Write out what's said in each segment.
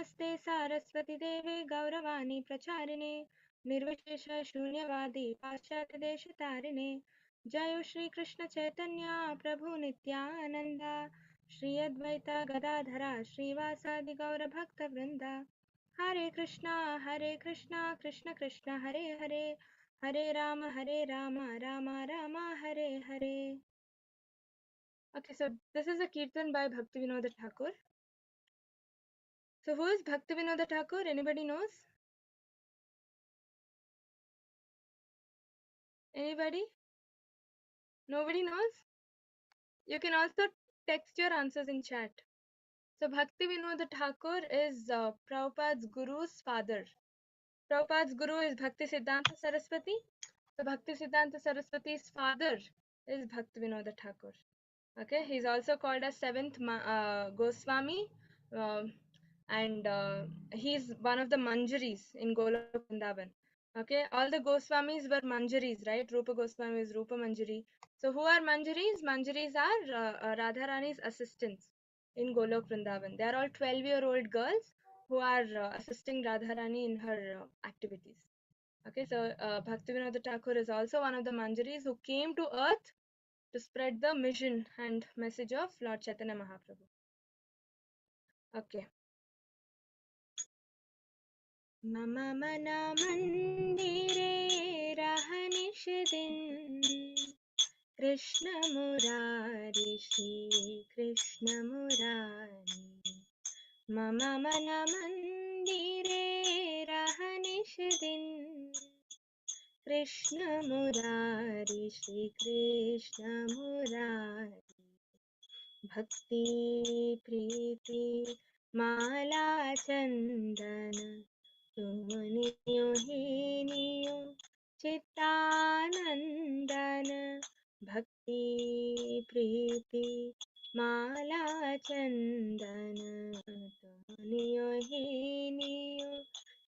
नमस्ते सारस्वती देवे गौरवाणी प्रचारिणे निर्विशेष शून्यवादी पाश्चात्य देश तारिणे जय श्री कृष्ण चैतन्य प्रभु नित्यानंद श्री अद्वैता गदाधरा श्रीवासादि गौर भक्त वृंदा हरे Krishna Krishna Krishna Hare Hare Hare Ram Ram Ram Hare Hare. Okay, so this is a kirtan by Bhaktivinoda Thakur. So who is Bhaktivinoda Thakur? Anybody knows? Anybody? Nobody knows? You can also text your answers in chat. So Bhaktivinoda Thakur is Prabhupada's guru's father. Prabhupada's guru is Bhakti Siddhanta Saraswati. So Bhakti Siddhanta Saraswati's father is Bhaktivinoda Thakur. Okay, he's also called as seventh Goswami, and he's one of the Manjaris in Golok Vrindavan. Okay, all the Goswamis were Manjaris, right? Rupa Goswami is Rupa Manjari. So who are Manjaris? Manjaris are Radharani's assistants in Golok Vrindavan. They are all 12-year-old girls who are assisting Radharani in her activities. Okay, so Bhaktivinoda Thakur is also one of the Manjaris who came to earth to spread the mission and message of Lord Chaitanya Mahaprabhu. Okay. Mama mana mandire rahanish din Krishna Murari Shri Krishna Murari Mama mana mandire rahanish din Krishna Murari Shri Krishna Murari Bhakti Preeti Mala Chandana Sumaniyo Hiniyo Chittanandana Bhakti Preeti Mala Chandana Sumaniyo Hiniyo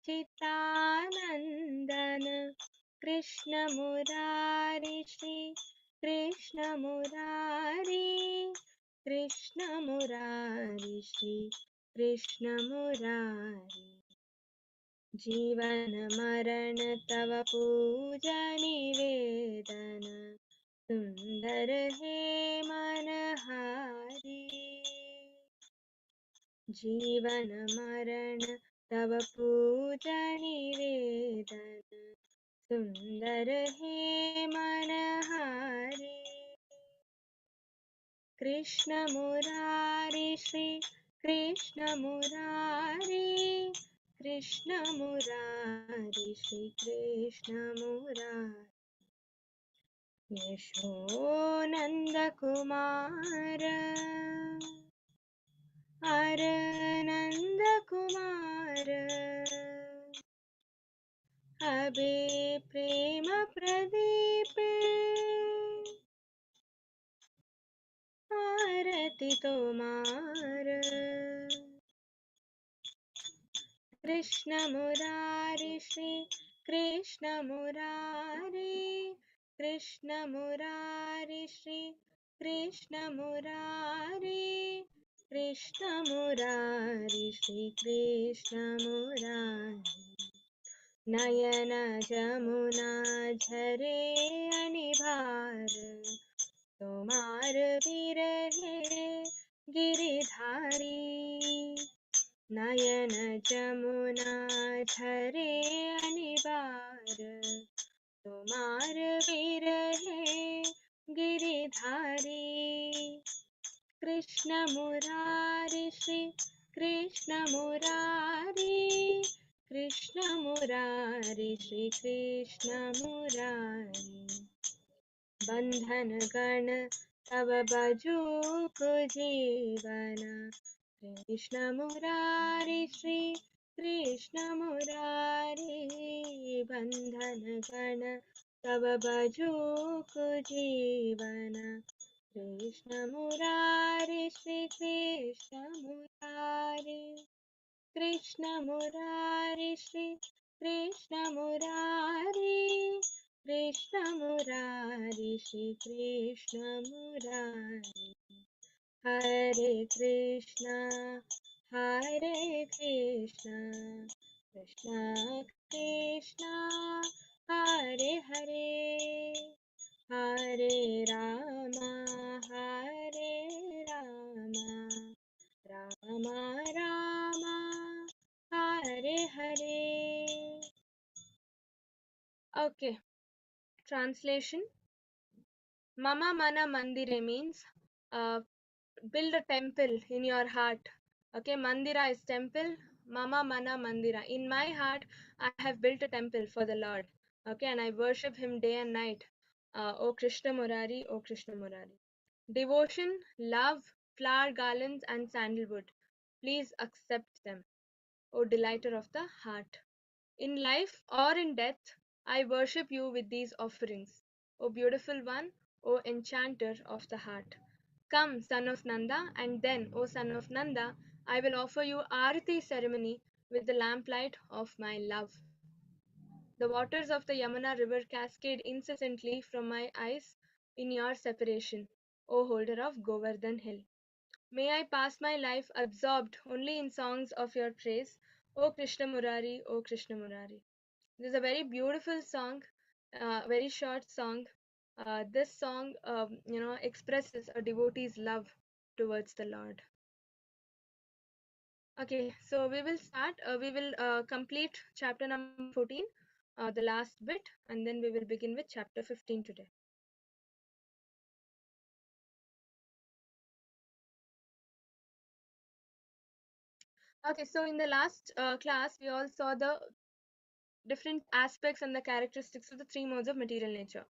Chittanandana Krishna Murari Shri Krishna Murari Krishna Murari Shri Krishna Murari जीवन मरण तव पूजा निवेदन सुंदर है मनहारी जीवन मरण तव पूजा निवेदन सुंदर है मनहारी कृष्ण मुरारी श्री कृष्ण मुरारी कृष्ण मुरारी श्री कृष्ण मुरारी यशोनंद कुमार आनंद कुमार अबे प्रेम प्रदीप आरती तोमार कृष्ण मुरारी श्री कृष्ण मुरारी कृष्ण मुरारी श्री कृष्ण मुरारी कृष्ण मुरारी श्री कृष्ण मुरारी नयन जमुना झरे अनिभार तोमार विरहे गिरिधारी नयन जमुना झरे अनिवार तोमार विरहे गिरिधारी कृष्ण मुरारी श्री कृष्ण मुरारी कृष्ण मुरारी श्री कृष्ण मुरारी बंधन गण तब बजूक जीवन कृष्ण मुरारी श्री कृष्ण मुरारी बंधन गण तब बजूक जीवन कृष्ण मुरारी श्री कृष्ण मुरारी कृष्ण मुरारी श्री कृष्ण मुरारी कृष्ण मुरारी श्री कृष्ण मुरारी हरे Krishna Hare Krishna, Krishna Krishna, Hare Hare, Hare Rama, Hare Rama, Rama Rama, Hare Hare. Okay, translation. Mama Mana Mandire means build a temple in your heart. Okay, Mandira is temple. Mama Mana Mandira. In my heart, I have built a temple for the Lord. Okay, and I worship Him day and night. O Krishna Murari, O Krishna Murari. Devotion, love, flower garlands, and sandalwood. Please accept them, O delighter of the heart. In life or in death, I worship you with these offerings. O beautiful one, O enchanter of the heart. Come, son of Nanda, and then, O son of Nanda, I will offer you Arati ceremony with the lamplight of my love. The waters of the Yamuna river cascade incessantly from my eyes in your separation, O holder of Govardhan hill. May I pass my life absorbed only in songs of your praise, O Krishna Murari, O Krishna Murari. This is a very beautiful song, very short song. This song, expresses a devotee's love towards the Lord. Okay, so we will start. We will complete chapter number 14, the last bit, and then we will begin with chapter 15 today. Okay, so in the last class, we all saw the different aspects and the characteristics of the three modes of material nature,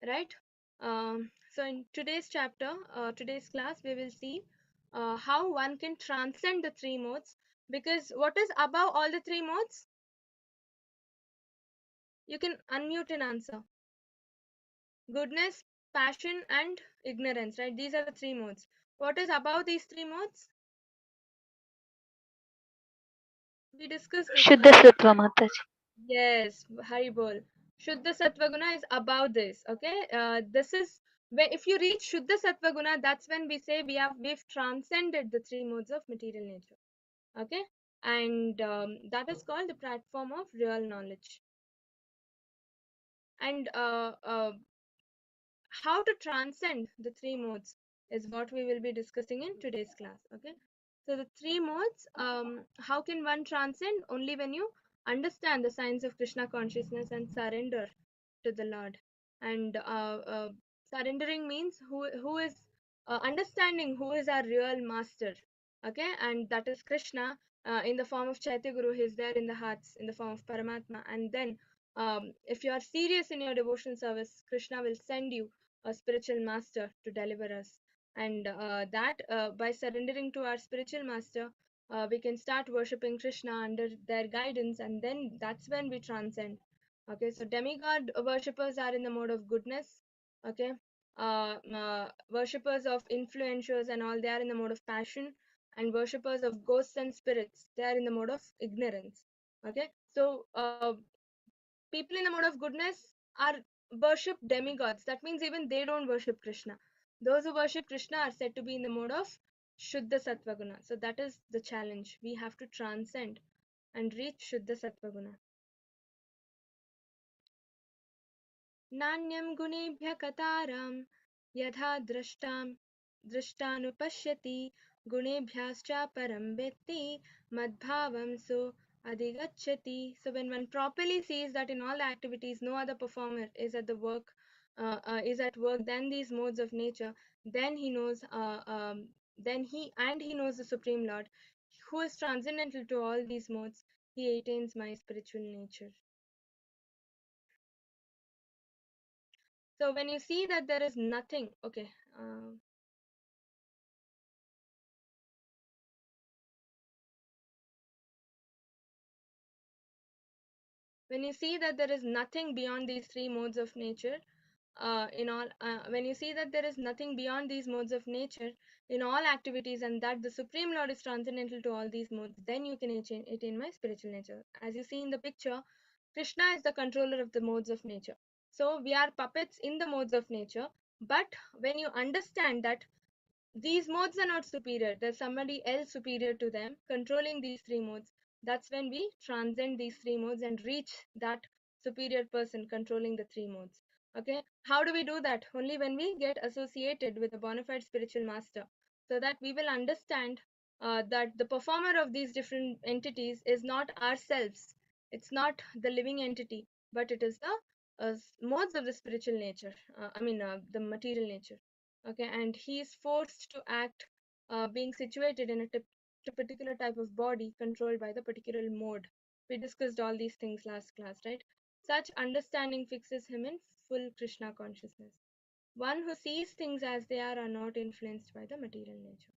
right? So in today's chapter, today's class, we will see how one can transcend the three modes, because what is above all the three modes? You can unmute and answer. Goodness, passion, and ignorance, right? These are the three modes. What is above these three modes? We discussed this Shuddha last. Sattva Mataji. Yes, Haribol. Shuddha Sattva Guna is above this. Okay, this is where if you reach Shuddha Sattva Guna, that's when we say we've transcended the three modes of material nature. Okay, and that is called the platform of real knowledge. And how to transcend the three modes is what we will be discussing in today's class. Okay, so the three modes, how can one transcend? Only when you understand the science of Krishna consciousness and surrender to the Lord. And surrendering means who is understanding who is our real master. Okay, and that is Krishna in the form of Chaitya Guru. He is there in the hearts in the form of Paramatma. And then if you are serious in your devotional service, Krishna will send you a spiritual master to deliver us. And that by surrendering to our spiritual master, we can start worshipping Krishna under their guidance, and then that's when we transcend. Okay, so demigod worshippers are in the mode of goodness. Okay, worshippers of influencers and all, they are in the mode of passion, and worshippers of ghosts and spirits, they are in the mode of ignorance. Okay, so people in the mode of goodness are worship demigods. That means even they don't worship Krishna. Those who worship Krishna are said to be in the mode of Shuddha Sattva Guna. So that is the challenge. We have to transcend and reach Shuddha Sattva Guna. नान्यं गुणेभ्यः कतारां यथा दृष्टानुपश्यति गुणेभ्यश्च परं वेत्ति मद्भावं सो अधिगच्छति. So when one properly sees that in all the activities no other performer is at work than these modes of nature, then he knows he knows the Supreme Lord who is transcendental to all these modes. He attains my spiritual nature. So when you see that there is nothing, okay, when you see that there is nothing beyond these three modes of nature, when you see that there is nothing beyond these modes of nature in all activities, and that the Supreme Lord is transcendental to all these modes, then you can attain my spiritual nature. As you see in the picture, Krishna is the controller of the modes of nature. So we are puppets in the modes of nature. But when you understand that these modes are not superior. There's somebody else superior to them controlling these three modes. That's when we transcend these three modes and reach that superior person controlling the three modes. Okay, how do we do that? Only when we get associated with a bona fide spiritual master, so that we will understand that the performer of these different entities is not ourselves. It's not the living entity, but it is the modes of the spiritual nature. The material nature. Okay, and he is forced to act being situated in a particular type of body controlled by the particular mode. We discussed all these things last class, right? Such understanding fixes him in full Krishna consciousness. One who sees things as they are not influenced by the material nature.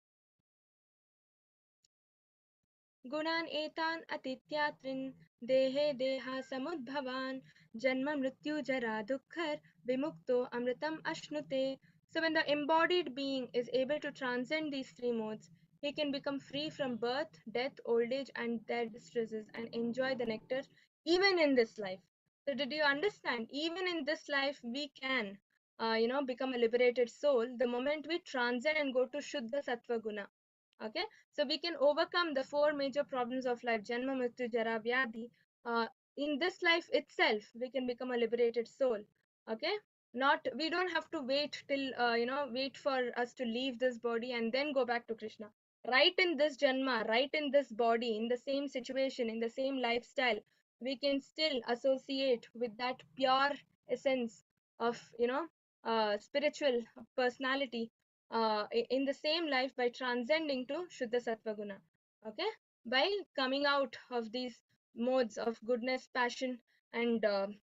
गुणान् एतान् अतीत्यात्रिन् देहे देहा समुद्भवान् जन्म मृत्यु जरा दुःखर vimukto amritam ashnute. So when the embodied being is able to transcend these three modes, he can become free from birth, death, old age and their distresses and enjoy the nectar even in this life. So did you understand? Even in this life we can become a liberated soul the moment we transcend and go to Shuddha Sattva Guna. Okay, so we can overcome the four major problems of life: janma, mrityu, jara, vyadhi. In this life itself we can become a liberated soul. Okay, not we don't have to wait till wait for us to leave this body and then go back to Krishna. Right in this janma, right in this body, in the same situation, in the same lifestyle, we can still associate with that pure essence of spiritual personality in the same life by transcending to Shuddha Sattva Guna. Okay, by coming out of these modes of goodness, passion, and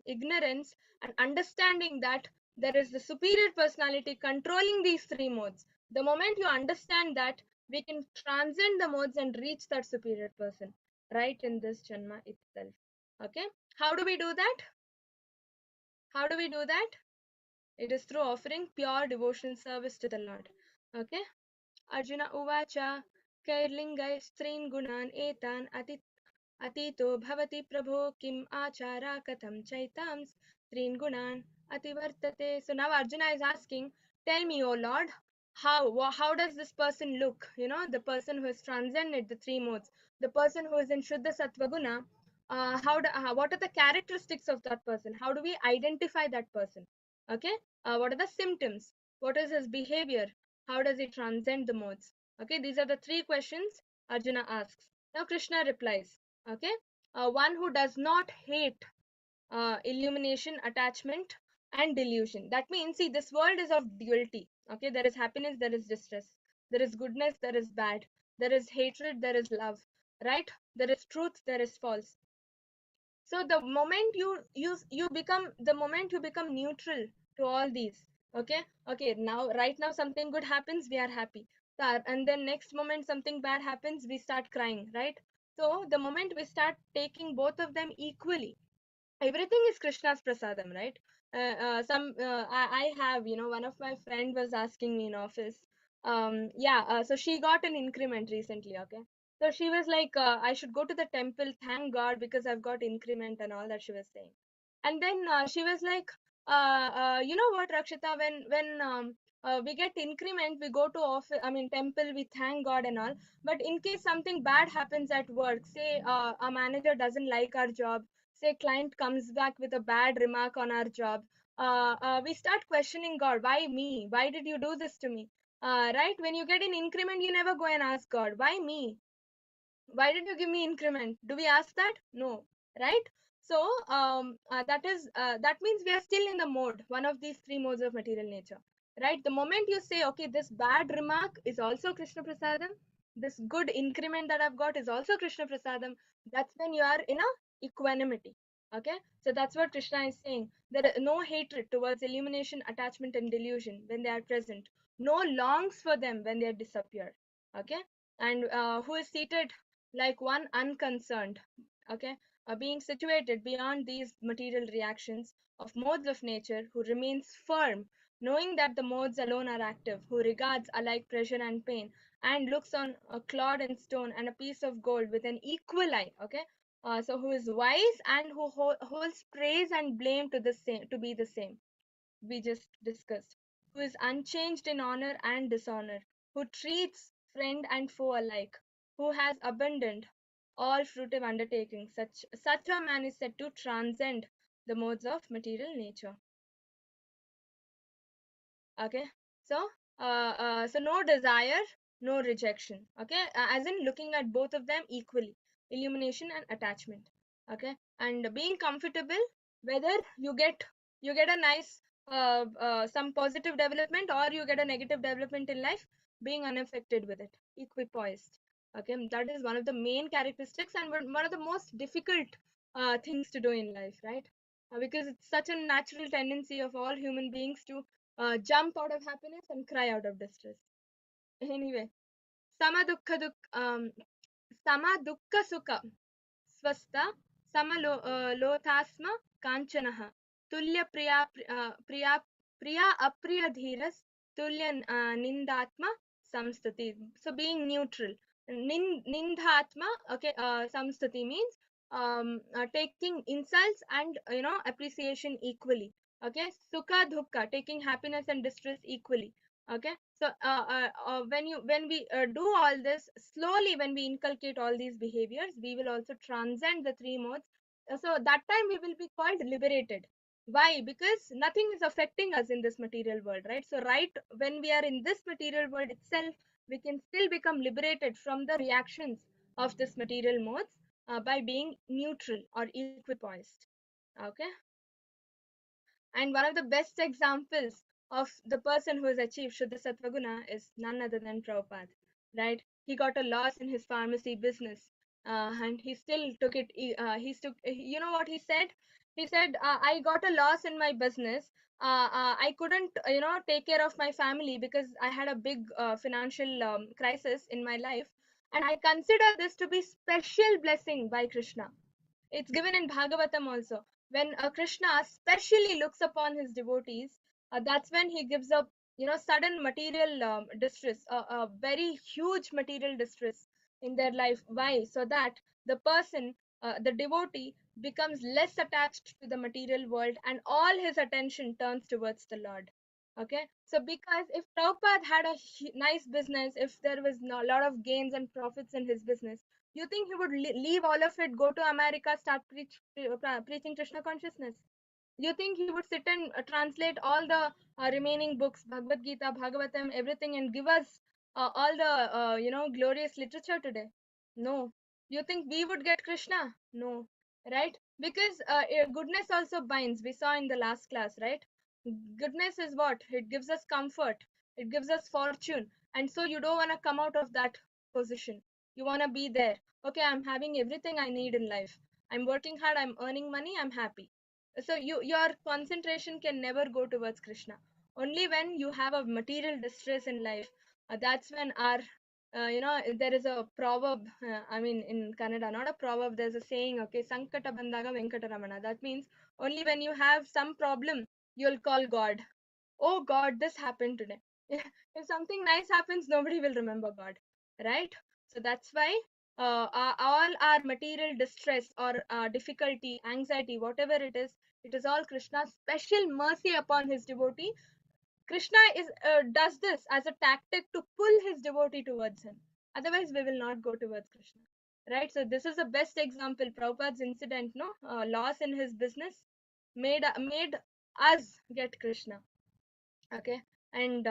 ignorance, and understanding that there is the superior personality controlling these three modes. The moment you understand that, we can transcend the modes and reach that superior person right in this Janma itself. Okay, how do we do that? How do we do that? It is through offering pure devotional service to the Lord. Okay. Arjuna uvacha Kairlingay strin gunan etan atito bhavati prabho kim achara katham chaitams strin gunan ativartate. So now Arjuna is asking, tell me, O Lord, how does this person look? The person who has transcended the three modes, the person who is in Shuddha Sattva Guna. What are the characteristics of that person? How do we identify that person? Okay, what are the symptoms? What is his behavior? How does he transcend the modes? Okay, these are the three questions Arjuna asks. Now Krishna replies. Okay, one who does not hate illumination, attachment, and delusion. That means, see, this world is of duality. Okay, there is happiness, there is distress, there is goodness, there is bad, there is hatred, there is love, right? There is truth, there is false. So the moment you become neutral to all these. Okay, now right now something good happens, we are happy. And then next moment something bad happens, we start crying, right? So the moment we start taking both of them equally, everything is Krishna's prasadam, right? I have, one of my friend was asking me in office. So she got an increment recently. Okay, so she was like, I should go to the temple, thank God, because I've got increment and all that she was saying. And then she was like, you know what, Rakshita, when we get increment, we go to office, temple, we thank God and all. But in case something bad happens at work, say a manager doesn't like our job, say client comes back with a bad remark on our job, we start questioning God. Why me? Why did you do this to me? Right, when you get an increment, you never go and ask God, why me? Why did you give me increment? Do we ask that? No, right? So that means we are still in the mode, one of these three modes of material nature, right? The moment you say, okay, this bad remark is also Krishna prasadam, this good increment that I've got is also Krishna prasadam, that's when you are in a equanimity. Okay, so that's what Krishna is saying. There is no hatred towards illumination, attachment, and delusion when they are present, no longs for them when they disappear. Okay, and who is seated like one unconcerned. Okay, being situated beyond these material reactions of modes of nature, who remains firm, knowing that the modes alone are active, who regards alike pleasure and pain, and looks on a clod and stone and a piece of gold with an equal eye. Okay, so who is wise and who holds praise and blame to the same, to be the same, we just discussed, who is unchanged in honor and dishonor, who treats friend and foe alike, who has abandoned all fruitive undertakings. Such a man is said to transcend the modes of material nature. Okay, so so no desire, no rejection. Okay, as in looking at both of them equally, illumination and attachment. Okay, and being comfortable, whether you get a nice some positive development or you get a negative development in life, being unaffected with it, equipoised. Okay, that is one of the main characteristics and one of the most difficult things to do in life, right? Because it's such a natural tendency of all human beings to jump out of happiness and cry out of distress. Anyway, sama dukkha sama dukkha sukha swasta samalo lothasma kanchanaha tulya priya apriya dhiras tulya nindatma samstati. So being neutral. Nindhatma, okay, samstati means taking insults and appreciation equally. Okay, sukha dukkha, taking happiness and distress equally. Okay, so when we do all this slowly, when we inculcate all these behaviors, we will also transcend the three modes. So that time we will be called liberated. Why? Because nothing is affecting us in this material world, right? So right when we are in this material world itself, we can still become liberated from the reactions of this material modes by being neutral or equipoised. Okay, and one of the best examples of the person who has achieved Shuddha Sattva Guna is none other than Prabhupada, right? He got a loss in his pharmacy business, and he still took it. You know what he said? He said, "I got a loss in my business. I couldn't, take care of my family because I had a big financial crisis in my life, and I consider this to be special blessing by Krishna." It's given in Bhagavatam also. When Krishna specially looks upon his devotees, that's when he gives up, sudden material distress, a very huge material distress in their life. Why? So that the person, the devotee, becomes less attached to the material world and all his attention turns towards the Lord. Okay, so because if Prabhupada had a nice business, if there was a lot of gains and profits in his business, you think he would leave all of it, go to America, start preaching Krishna consciousness? You think he would sit and translate all the remaining books, Bhagavad Gita, Bhagavatam, everything, and give us all the glorious literature today? No. You think we would get Krishna? No. Right? Because goodness also binds. We saw in the last class, right? Goodness is what? It gives us comfort. It gives us fortune. And so you don't want to come out of that position. You want to be there. Okay, I'm having everything I need in life. I'm working hard. I'm earning money. I'm happy. So your concentration can never go towards Krishna. Only when you have a material distress in life, that's when our there is a proverb, I mean in Kannada, not a proverb, there's a saying, okay, Sankata Bandaga Venkataramana. That means only when you have some problem, you'll call God. Oh God, this happened today. If something nice happens, nobody will remember God, right? So that's why all our material distress or difficulty, anxiety, whatever it is all Krishna's special mercy upon his devotee. Krishna is does this as a tactic to pull his devotee towards him. Otherwise, we will not go towards Krishna, right? So this is the best example. Prabhupada's incident, no, loss in his business made us get Krishna. Okay, and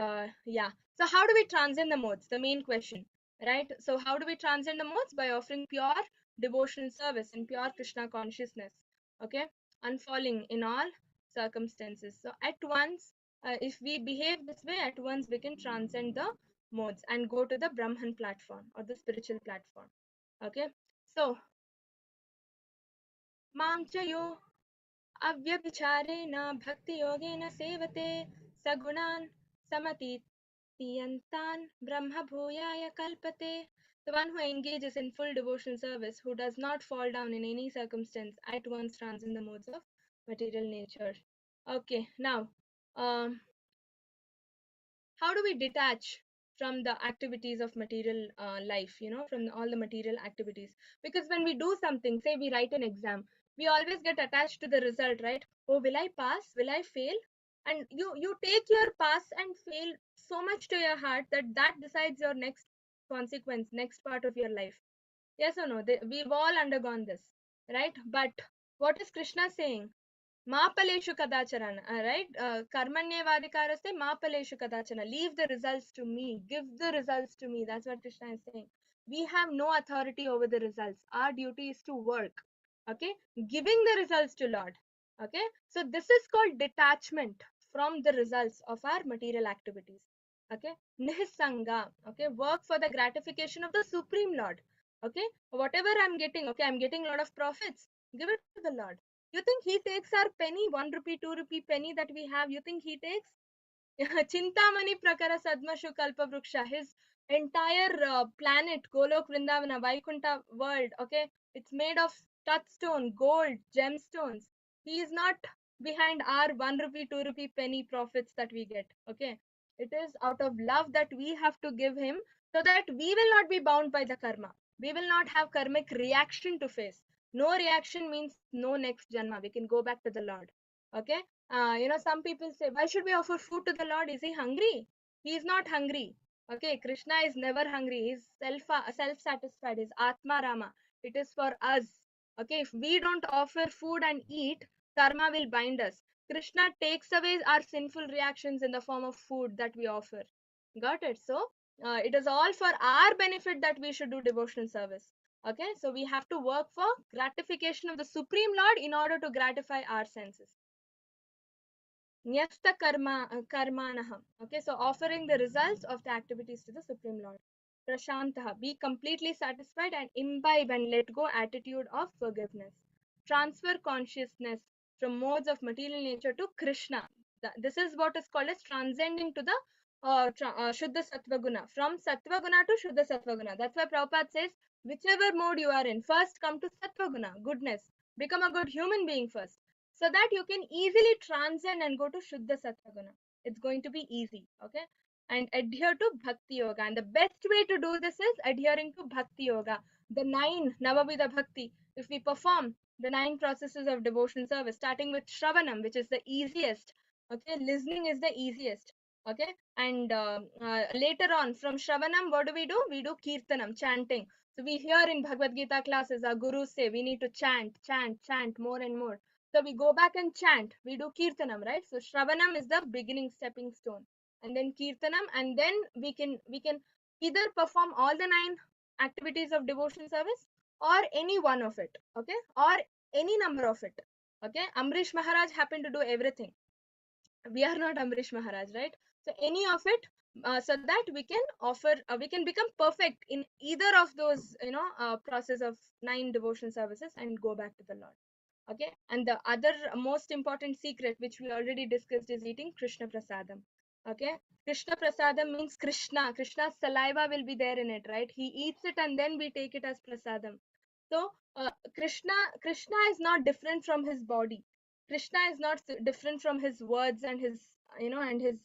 yeah. So how do we transcend the modes? The main question, right? So how do we transcend the modes? By offering pure devotional service and pure Krishna consciousness. Okay, unfalling in all circumstances. So at once, if we behave this way, at once we can transcend the modes and go to the Brahman platform or the spiritual platform. Okay, so mam chayo अव्यभिचारेण भक्तियोगेन सेवते सगुणान् समतीत्यन्तान् ब्रह्मभूयाय कल्पते. The one who engages in full devotional service, who does not fall down in any circumstance, at once transcends the modes of material nature. Okay, now, um, how do we detach from the activities of material life, from all the material activities? Because when we do something, say we write an exam, we always get attached to the result, right? Oh, will I pass, will I fail? And you take your pass and fail so much to your heart that decides your next consequence, next part of your life. Yes or no? We've all undergone this, right? But what is Krishna saying? Ma paleshu kadachana, right? Karmanyevadikaraste ma paleshu kadachana. Leave the results to me. Give the results to me. That's what Krishna is saying. We have no authority over the results. Our duty is to work. Okay? Giving the results to Lord. Okay? So this is called detachment from the results of our material activities. Okay? Nihisanga. Okay? Work for the gratification of the Supreme Lord. Okay? Whatever I'm getting, okay, I'm getting a lot of profits. Give it to the Lord. You think he takes our penny, 1 rupee, 2 rupee penny that we have? You think he takes? Chintamani Prakara Sadmashu Kalpa Bruksha, his entire planet, Golok Vrindavana, Vaikunta world, okay, it's made of touchstone, gold, gemstones. He is not behind our 1 rupee, 2 rupee penny profits that we get, okay. It is out of love that we have to give him so that we will not be bound by the karma. We will not have karmic reaction to face. No reaction means no next janma. We can go back to the Lord, okay. Some people say, why should we offer food to the Lord? Is he hungry? He is not hungry. Okay, Krishna is never hungry. He is self-satisfied. He's Atma Rama. It is for us. Okay, if we don't offer food and eat, karma will bind us. Krishna takes away our sinful reactions in the form of food that we offer. Got it? So, it is all for our benefit that we should do devotional service. Okay, so we have to work for gratification of the Supreme Lord in order to gratify our senses. Nyasta karmanaham. Okay, so offering the results of the activities to the Supreme Lord. Prashantaha, be completely satisfied and imbibe and let go attitude of forgiveness. Transfer consciousness from modes of material nature to Krishna. This is what is called as transcending to the Shuddha Sattva Guna. From Sattva Guna to Shuddha Sattva Guna. That's why Prabhupada says, whichever mode you are in, first come to Sattva Guna, goodness. Become a good human being first, so that you can easily transcend and go to Shuddha Sattva. It's going to be easy, okay? And adhere to Bhakti Yoga. And the best way to do this is adhering to Bhakti Yoga. The 9 Navavidha Bhakti. If we perform the 9 processes of devotion service, starting with Shravanam, which is the easiest, okay? Listening is the easiest, okay? And later on, from Shravanam, what do? We do Kirtanam, chanting. So we hear in Bhagavad Gita classes, our gurus say we need to chant more and more. So we go back and chant. We do Kirtanam, right? So Shravanam is the beginning stepping stone. And then Kirtanam, and then we can either perform all the 9 activities of devotion service or any one of it, okay? Or any number of it, okay? Amrish Maharaj happened to do everything. We are not Amrish Maharaj, right? So any of it, so that we can offer, we can become perfect in either of those, process of 9 devotion services and go back to the Lord. Okay, and the other most important secret which we already discussed is eating Krishna Prasadam. Okay, Krishna Prasadam means Krishna's saliva will be there in it, right? He eats it and then we take it as Prasadam. So Krishna is not different from his body. Krishna is not different from his words and his, and his,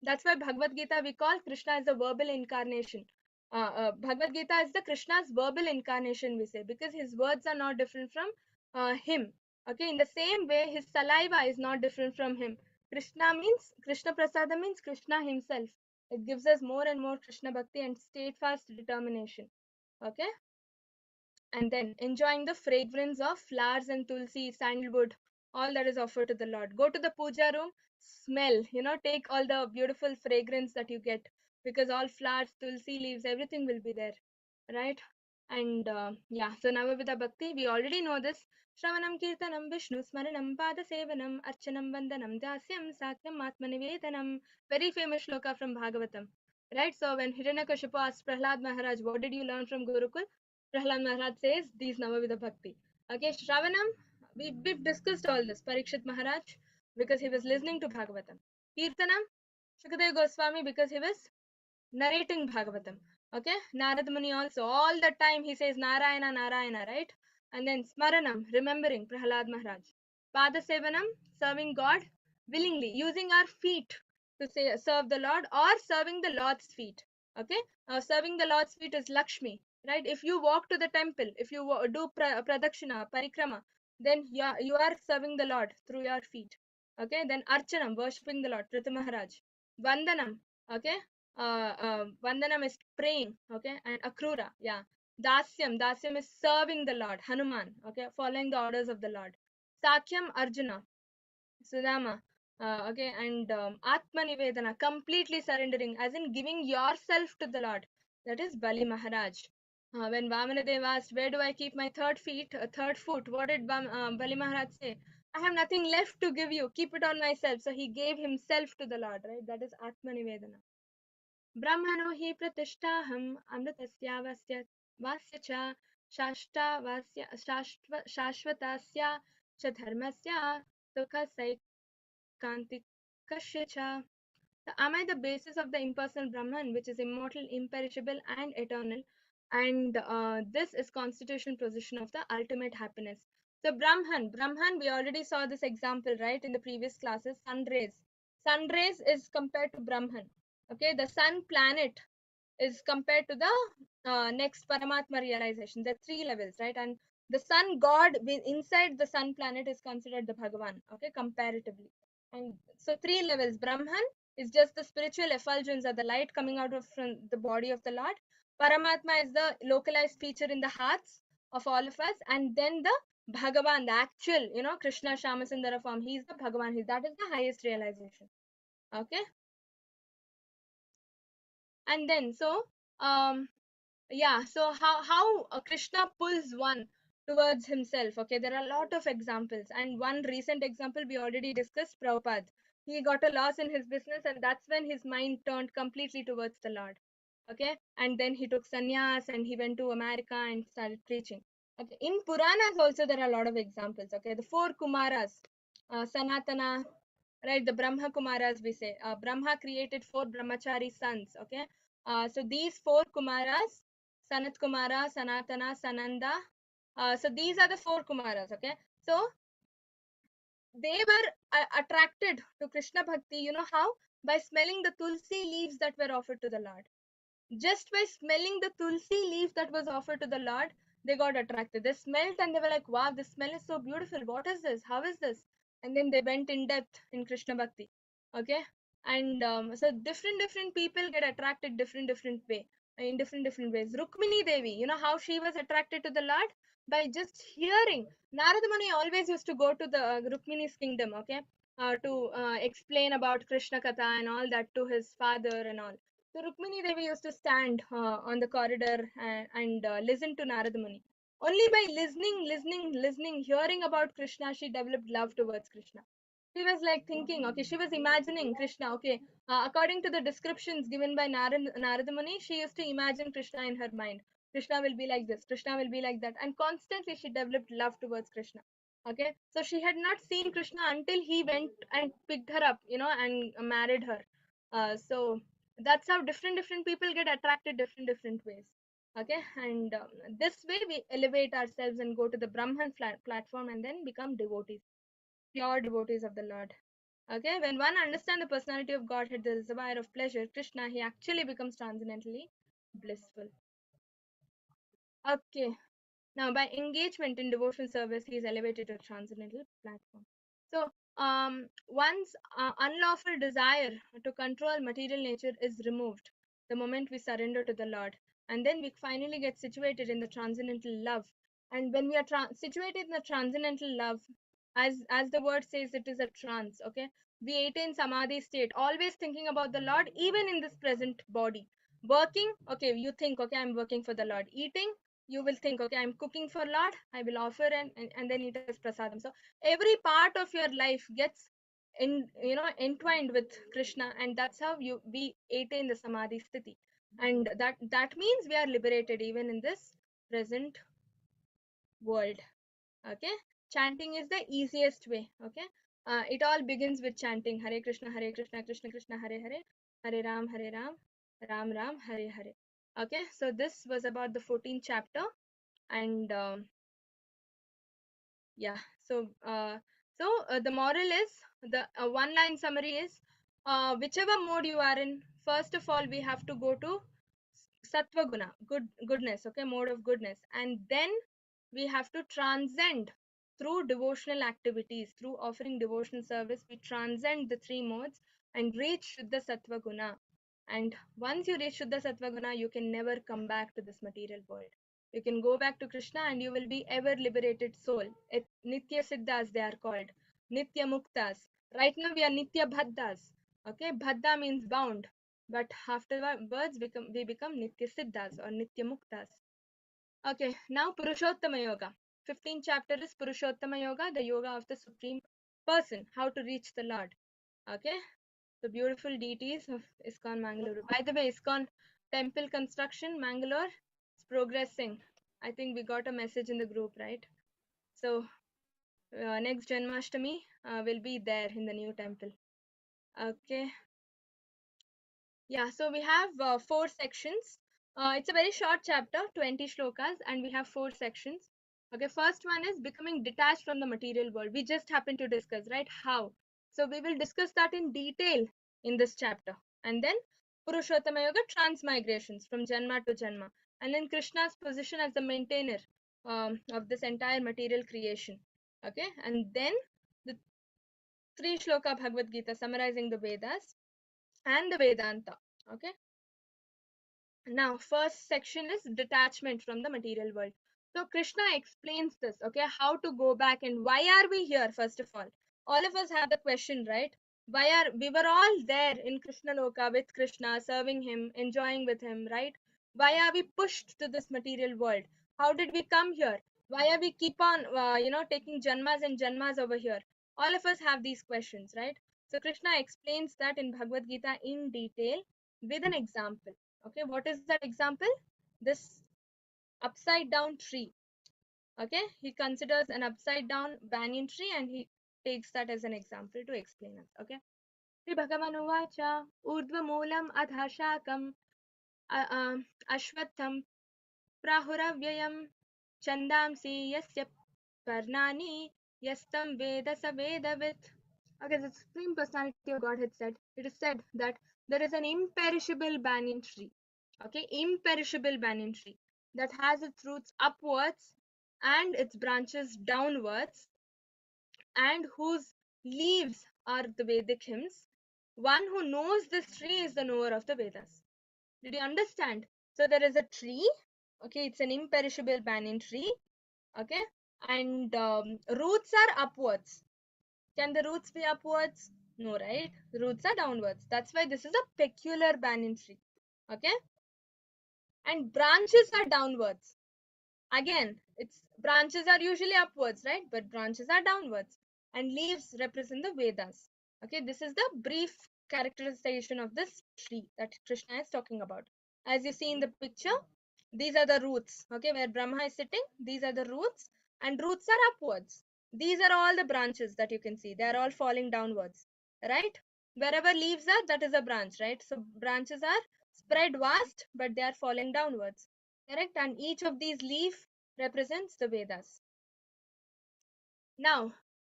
that's why Bhagavad Gita we call Krishna as a verbal incarnation. Bhagavad Gita is the Krishna's verbal incarnation, we say, because his words are not different from him. Okay, in the same way, his saliva is not different from him. Krishna Prasada means Krishna himself. It gives us more and more Krishna Bhakti and steadfast determination. Okay, and then enjoying the fragrance of flowers and tulsi, sandalwood, all that is offered to the Lord. Go to the puja room, smell, take all the beautiful fragrance that you get, because all flowers, tulsi leaves, everything will be there, right? And yeah, so Navavidha Bhakti, we already know this. Shravanam Kirtanam Vishnu Smaranam Pada Sevanam Archanam Vandanam Dasyam Sakyam Atmanivedanam. Very famous shloka from Bhagavatam. Right? So when Hiranyakashipu asked Prahlad Maharaj, what did you learn from Gurukul? Prahlad Maharaj says these Navavidha Bhakti. Okay, Shravanam, we've discussed all this. Parikshit Maharaj, because he was listening to Bhagavatam. Kirtanam, Shukadeva Goswami, because he was narrating Bhagavatam. Okay, Narad Muni also, all the time he says Narayana, Narayana, right? And then Smaranam, remembering Prahlad Maharaj. Pada Sevanam, serving God willingly, using our feet to serve the Lord, or serving the Lord's feet. Okay, serving the Lord's feet is Lakshmi, right? If you walk to the temple, if you do pradakshina, parikrama, then you are serving the Lord through your feet. Okay, then Archanam, worshipping the Lord, Prithvi Maharaj. Vandanam, Okay. Vandanam is praying. Okay. And akrura, yeah. Dasyam is serving the Lord. Hanuman, okay, following the orders of the Lord. Sakyam, Arjuna. Sudama, okay, and Atma Nivedana, completely surrendering, as in giving yourself to the Lord. That is Bali Maharaj. When Vamanadeva asked, "Where do I keep my third foot?" What did Bali Maharaj say? "I have nothing left to give you. Keep it on myself." So he gave himself to the Lord, right? That is Atma Nivedana. Brahmano hi pratishthaham amritasya vasya cha shashvatasya cha dharmasya sukha Kantikasya cha. Am I the basis of the impersonal Brahman, which is immortal, imperishable, and eternal? And this is constitutional position of the ultimate happiness. So Brahman, we already saw this example, right, in the previous classes. Sun rays. Sun rays is compared to Brahman. Okay, the sun planet is compared to the next Paramatma realization. There are three levels, right? And the sun god inside the sun planet is considered the Bhagavan, okay, comparatively. And so three levels. Brahman is just the spiritual effulgence or the light coming out of from the body of the Lord. Paramatma is the localized feature in the hearts of all of us. And then the Bhagavan, the actual, Krishna Shamasundara form, he's the Bhagavan. That is the highest realization. Okay. And then, so, yeah, so how Krishna pulls one towards himself. Okay, there are a lot of examples, and one recent example we already discussed, Prabhupada. He got a loss in his business, and that's when his mind turned completely towards the Lord. Okay, and then he took sannyas and he went to America and started preaching. Okay, in Puranas also there are a lot of examples. Okay, the four Kumaras, Sanatana, right, the Brahma Kumaras, we say. Brahma created four brahmachari sons. Okay, so these four Kumaras, Sanat Kumara, Sanatana, Sananda, so these are the four Kumaras. Okay, so they were attracted to Krishna Bhakti. You know how? By smelling the tulsi leaves that were offered to the Lord. Just by smelling the tulsi leaf that was offered to the Lord, they got attracted. They smelled and they were like, wow, this smell is so beautiful. What is this? How is this? And then they went in depth in Krishna Bhakti. Okay. And so different people get attracted different way, in different ways. Rukmini Devi, you know how she was attracted to the Lord? By just hearing. Narada Muni always used to go to the Rukmini's kingdom, okay, to explain about Krishna Katha and all that to his father and all. So Rukmini Devi used to stand on the corridor and listen to Narada Muni. Only by listening, hearing about Krishna, she developed love towards Krishna. She was like thinking, okay, she was imagining Krishna, okay. According to the descriptions given by Narada Muni, she used to imagine Krishna in her mind. Krishna will be like this, Krishna will be like that. And constantly she developed love towards Krishna. Okay, so she had not seen Krishna until he went and picked her up, and married her. So that's how different people get attracted different ways. Okay, and this way we elevate ourselves and go to the Brahman platform and then become devotees, pure devotees of the Lord. Okay, when one understands the personality of Godhead, the reservoir of pleasure, Krishna, he actually becomes transcendently blissful. Okay, now by engagement in devotional service, he is elevated to a transcendental platform. So, one's unlawful desire to control material nature is removed the moment we surrender to the Lord, and then we finally get situated in the transcendental love. And when we are situated in the transcendental love, as the word says, it is a trance. Okay, we attain samadhi state, always thinking about the Lord, even in this present body. Working, okay, you think, okay, I'm working for the Lord. Eating, you will think, okay, I'm cooking for Lord, I will offer and then eat as prasadam. So every part of your life gets entwined with Krishna, and that's how we attain the samadhi sthiti. And that means we are liberated even in this present world. Okay, chanting is the easiest way. Okay, it all begins with chanting Hare Krishna, Krishna Krishna, Hare Hare, Hare Ram, Ram Ram, Hare Hare. Okay, so this was about the 14th chapter. And yeah, so the moral is, the one line summary is, whichever mode you are in, first of all we have to go to sattva guna, goodness. Okay, mode of goodness, and then we have to transcend through devotional activities, through offering devotional service. We transcend the three modes and reach Shuddha Sattva Guna. And once you reach Shuddha Sattva Guna, you can never come back to this material world. You can go back to Krishna and you will be ever liberated soul. Nitya Siddhas they are called. Nitya Muktas. Right now we are Nitya Bhaddas. Okay, Bhadda means bound. But afterwards we become Nitya Siddhas or Nitya Muktas. Okay, now Purushottama Yoga. 15th chapter is Purushottama Yoga, the yoga of the Supreme Person, how to reach the Lord. Okay, the beautiful deities of ISKCON Mangalore. By the way, ISKCON temple construction, Mangalore, is progressing. I think we got a message in the group, right? So, next Janmashtami will be there in the new temple. Okay. Yeah, so we have 4 sections. It's a very short chapter, 20 shlokas, and we have 4 sections. Okay, first one is becoming detached from the material world. We just happened to discuss, right? How? So we will discuss that in detail in this chapter. And then Purushottama Yoga, transmigrations from Janma to Janma. And then Krishna's position as the maintainer of this entire material creation. Okay, and then the 3 shloka Bhagavad Gita summarizing the Vedas and the Vedanta. Okay. Now, first section is detachment from the material world. So Krishna explains this, okay, how to go back and why are we here, first of all. All of us have the question, right? We were all there in Krishna Loka with Krishna, serving him, enjoying with him, right? Why are we pushed to this material world? How did we come here? Why are we keep on, taking janmas and janmas over here? All of us have these questions, right? So Krishna explains that in Bhagavad Gita in detail with an example. Okay, what is that example? This upside down tree. Okay, he considers an upside down banyan tree and he takes that as an example to explain it. Okay, Sri Bhagavan Uvacha Urdhva Moolam Adha Shakam Ashwatham Prahuravyayam Chandamsi Yasya Parnani Yastam Veda Savedavit. Okay, the Supreme Personality of Godhead said, it is said that there is an imperishable banyan tree. Okay, imperishable banyan tree that has its roots upwards and its branches downwards, and whose leaves are the Vedic hymns. One who knows this tree is the knower of the Vedas. Did you understand? So there is a tree. Okay, it's an imperishable banyan tree. Okay, and roots are upwards. Can the roots be upwards? No, right? The roots are downwards. That's why this is a peculiar banyan tree. Okay, and branches are downwards. Again, its branches are usually upwards, right? But branches are downwards. And leaves represent the Vedas. Okay, this is the brief characterization of this tree that Krishna is talking about. As you see in the picture, these are the roots. Okay, where Brahma is sitting, these are the roots, and roots are upwards. These are all the branches that you can see. They are all falling downwards, right? Wherever leaves are, that is a branch, right? So branches are spread vast, but they are falling downwards. Correct, and each of these leaf represents the Vedas. Now,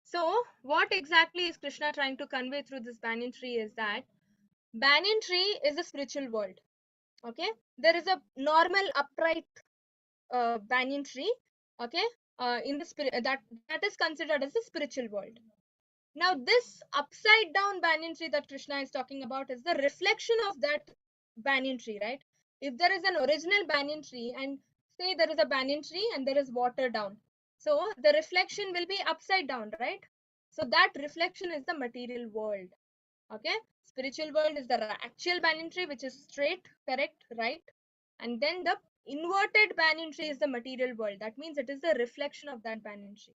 so what exactly is Krishna trying to convey through this banyan tree is that banyan tree is a spiritual world. Okay, there is a normal upright banyan tree. Okay, in the spirit that is considered as a spiritual world. Now, this upside down banyan tree that Krishna is talking about is the reflection of that banyan tree, right? If there is an original banyan tree and say there is a banyan tree and there is water down, so the reflection will be upside down, right? So that reflection is the material world. Okay, spiritual world is the actual banyan tree which is straight, correct, right? And then the inverted banyan tree is the material world. That means it is the reflection of that banyan tree,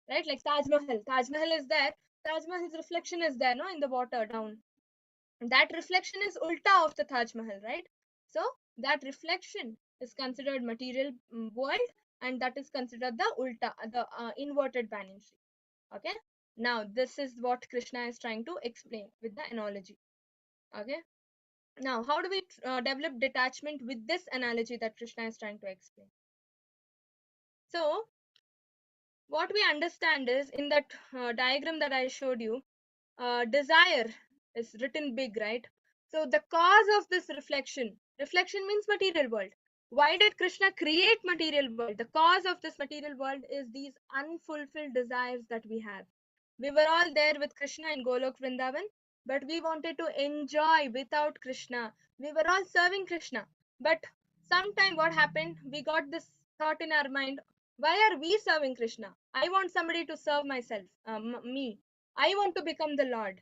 right? Like Taj Mahal. Taj Mahal is there. Taj Mahal's reflection is there, no, in the water down. And that reflection is ulta of the Taj Mahal, right? So that reflection is considered material world, and that is considered the ulta, the inverted banyan tree. Okay. Now this is what Krishna is trying to explain with the analogy. Okay. Now, how do we develop detachment with this analogy that Krishna is trying to explain? So, what we understand is in that diagram that I showed you, desire is written big, right? So the cause of this reflection means material world. Why did Krishna create material world? The cause of this material world is these unfulfilled desires that we have. We were all there with Krishna in Golok Vrindavan, but we wanted to enjoy without Krishna. We were all serving Krishna, but sometime what happened, we got this thought in our mind, why are we serving Krishna? I want somebody to serve myself, me. I want to become the Lord.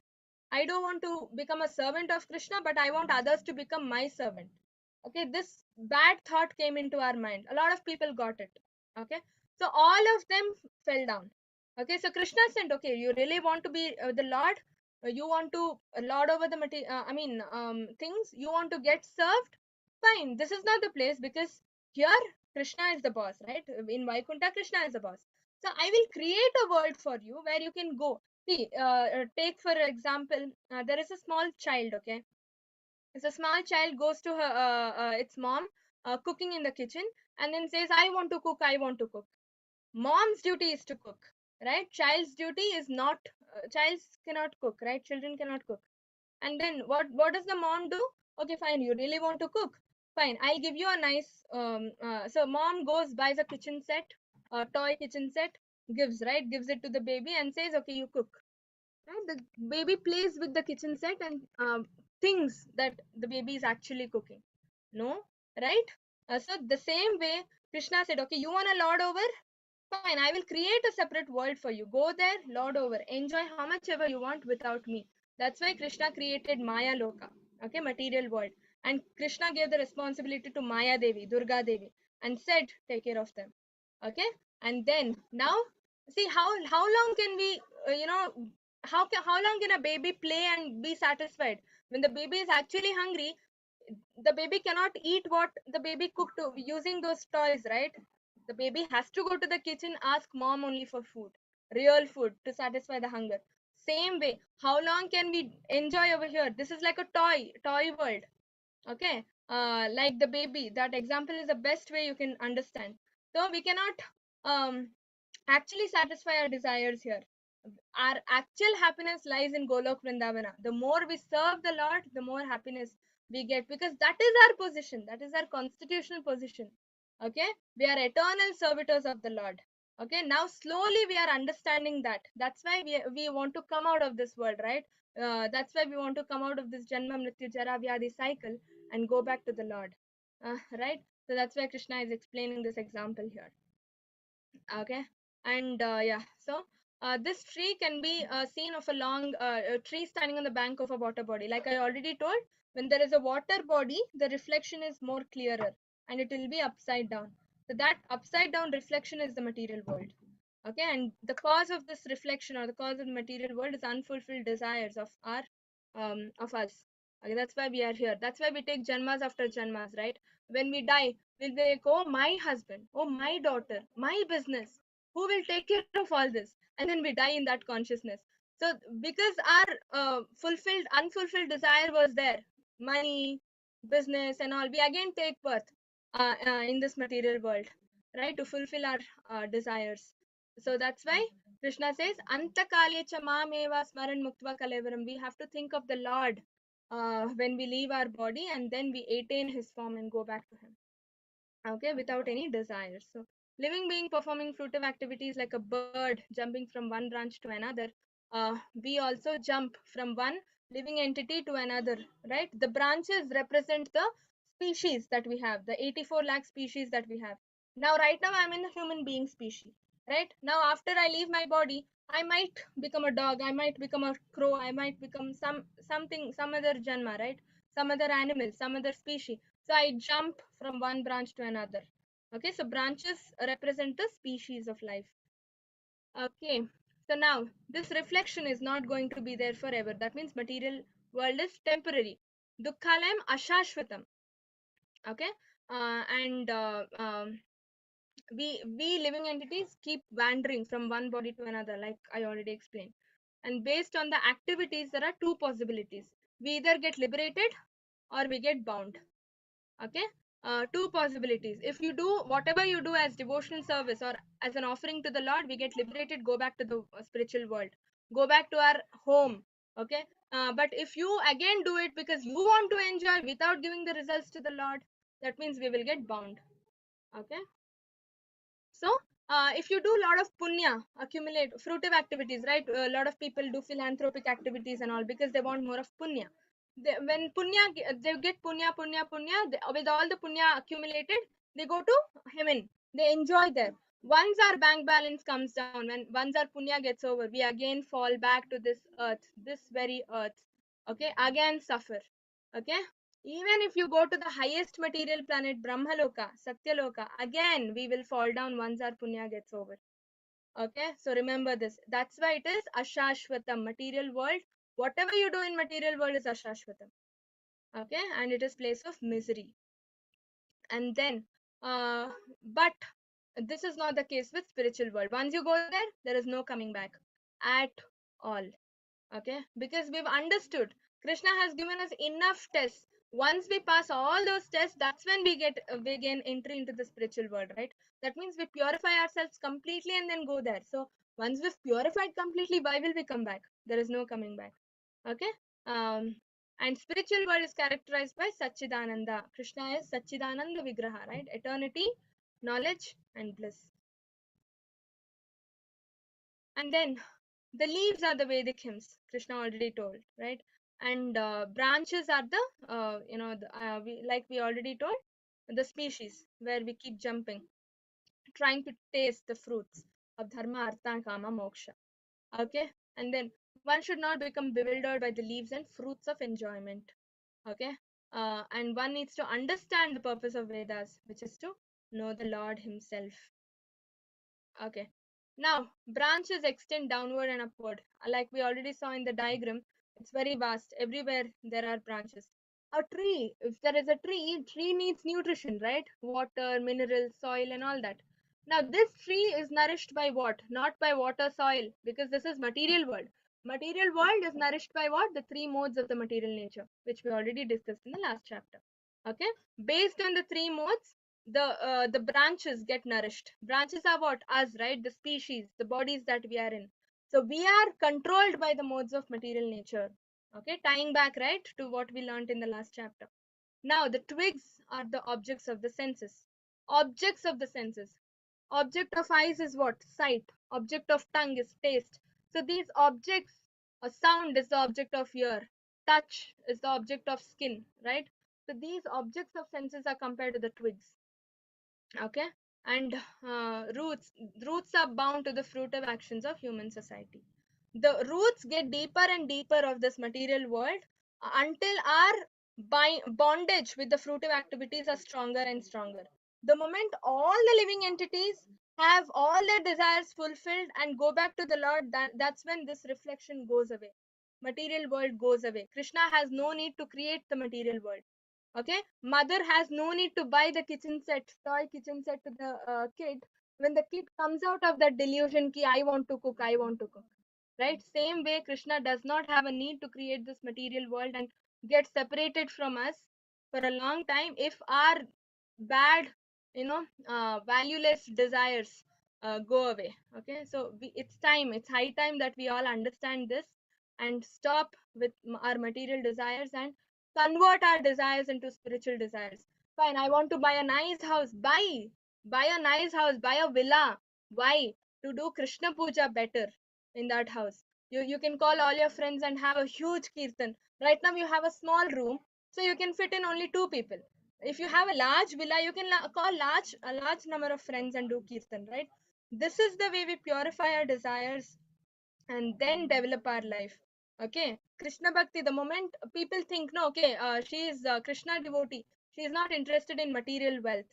I don't want to become a servant of Krishna, but I want others to become my servant. Okay, this bad thought came into our mind. A lot of people got it. Okay, so all of them fell down. Okay, so Krishna said, okay, you really want to be the Lord? You want to lord over the things? You want to get served? Fine, this is not the place, because here Krishna is the boss, right? In Vaikuntha, Krishna is the boss. So I will create a world for you where you can go. See, take for example, there is a small child, okay? So small child goes to her its mom cooking in the kitchen, and then says, I want to cook, I want to cook. Mom's duty is to cook, right? Child's duty is not, childs cannot cook, right? Children cannot cook. And then what does the mom do? Okay, fine, you really want to cook, fine, I'll give you a nice so mom goes, buys a kitchen set, a toy kitchen set, gives it to the baby and says, okay, you cook. Right? The baby plays with the kitchen set and thinks that the baby is actually cooking. No, right? So the same way, Krishna said, okay, you want a lord over? Fine, I will create a separate world for you. Go there, lord over. Enjoy how much ever you want without me. That's why Krishna created Maya Loka, okay, material world. And Krishna gave the responsibility to Maya Devi, Durga Devi, and said, take care of them. Okay, and then now, see how long can we, how long can a baby play and be satisfied? When the baby is actually hungry, the baby cannot eat what the baby cooked using those toys, right? The baby has to go to the kitchen, ask mom only for food, real food, to satisfy the hunger. Same way, how long can we enjoy over here? This is like a toy world. Okay, like the baby, that example is the best way you can understand. So we cannot um actually satisfy our desires here. Our actual happiness lies in Golok Vrindavana. The more we serve the Lord, the more happiness we get, because that is our position, that is our constitutional position. Okay, we are eternal servitors of the Lord. Okay, now slowly we are understanding that. That's why we want to come out of this world, right? That's why we want to come out of this Janma Mrityu Jara Vyadi cycle and go back to the Lord. Right? So that's why Krishna is explaining this example here. Okay, and yeah, so this tree can be seen of a long tree standing on the bank of a water body. Like I already told, when there is a water body, the reflection is more clearer and it will be upside down. So that upside down reflection is the material world. Okay, and the cause of this reflection, or the cause of the material world, is unfulfilled desires of our of us. Okay, that's why we are here. That's why we take janmas after janmas, right? When we die, we'll be like, oh, my husband, oh, my daughter, my business, who will take care of all this? And then we die in that consciousness. So because our unfulfilled desire was there, money, business and all, we again take birth in this material world, right, to fulfill our desires. So that's why Krishna says, Antakale cha mameva smaran muktva kalevaram. We have to think of the Lord when we leave our body, and then we attain his form and go back to him. Okay, without any desires. So living being performing fruitive activities like a bird jumping from one branch to another, we also jump from one living entity to another, right? The branches represent the species that we have, the 84 lakh species that we have. Now right now I'm in the human being species, right? Now after I leave my body, I might become a dog, I might become a crow, I might become some other janma, right? Some other animal, some other species. So I jump from one branch to another. Okay, so branches represent the species of life. Okay, so now this reflection is not going to be there forever. That means material world is temporary. Dukkhalayam ashashvatam. Okay, and we living entities keep wandering from one body to another, like I already explained. And based on the activities, there are two possibilities. We either get liberated or we get bound. Okay, two possibilities. If you do whatever you do as devotional service or as an offering to the Lord, we get liberated, go back to the spiritual world, go back to our home. Okay, but if you again do it because you want to enjoy without giving the results to the Lord, that means we will get bound. Okay, so if you do a lot of punya, accumulate fruitive activities, right? A lot of people do philanthropic activities and all because they want more of punya. When punya, they get punya, with all the punya accumulated, they go to heaven. They enjoy there. Once our bank balance comes down, when once our punya gets over, we again fall back to this earth, this very earth. Okay, again suffer. Okay, even if you go to the highest material planet, Brahmaloka, Satyaloka, again we will fall down once our punya gets over. Okay, so remember this. That's why it is Ashashvatam, material world. Whatever you do in material world is Ashashvatam. Okay, and it is place of misery. And then, but this is not the case with spiritual world. Once you go there, there is no coming back at all. Okay, because we've understood Krishna has given us enough tests. Once we pass all those tests, that's when we gain entry into the spiritual world, right? That means we purify ourselves completely and then go there. So once we've purified completely, why will we come back? There is no coming back. Okay, um and spiritual world is characterized by Satchidananda. Krishna is Satchidananda Vigraha, right? Eternity, knowledge and bliss. And then the leaves are the Vedic hymns. Krishna already told, right? And branches are the we already told, the species where we keep jumping, trying to taste the fruits of dharma, artha and kama, moksha. Okay, and then one should not become bewildered by the leaves and fruits of enjoyment. Okay, and one needs to understand the purpose of Vedas, which is to know the Lord himself. Okay. Now, branches extend downward and upward. Like we already saw in the diagram, it's very vast. Everywhere there are branches. A tree, if there is a tree needs nutrition, right? Water, minerals, soil, and all that. Now, this tree is nourished by what? Not by water, soil, because this is material world. Material world is nourished by what? The three modes of the material nature, which we already discussed in the last chapter. Okay. Based on the three modes, the branches get nourished. Branches are what? Us, right? The species, the bodies that we are in. So we are controlled by the modes of material nature. Okay, tying back, right, to what we learned in the last chapter. Now the twigs are the objects of the senses. Objects of the senses. Object of eyes is what? Sight. Object of tongue is taste. So these objects, a sound is the object of ear, touch is the object of skin, right? So these objects of senses are compared to the twigs. Okay, and roots are bound to the fruitive actions of human society. The roots get deeper and deeper of this material world until our bondage with the fruitive activities are stronger and stronger. The moment all the living entities have all their desires fulfilled and go back to the Lord, that's when this reflection goes away. Material world goes away. Krishna has no need to create the material world. Okay, mother has no need to buy the kitchen set, toy kitchen set to the kid. When the kid comes out of that delusion ki I want to cook, I want to cook, right? Same way Krishna does not have a need to create this material world and get separated from us for a long time if our bad, valueless desires go away. Okay, so it's high time that we all understand this and stop with our material desires and convert our desires into spiritual desires. Fine, I want to buy a nice house. Buy a nice house, buy a villa. Why? To do Krishna puja better in that house. You can call all your friends and have a huge kirtan. Right now you have a small room, so you can fit in only two people. If you have a large villa, you can call a large number of friends and do kirtan, right? This is the way we purify our desires and then develop our life. Okay, Krishna Bhakti, the moment people think, no, okay, she is Krishna devotee, she is not interested in material wealth.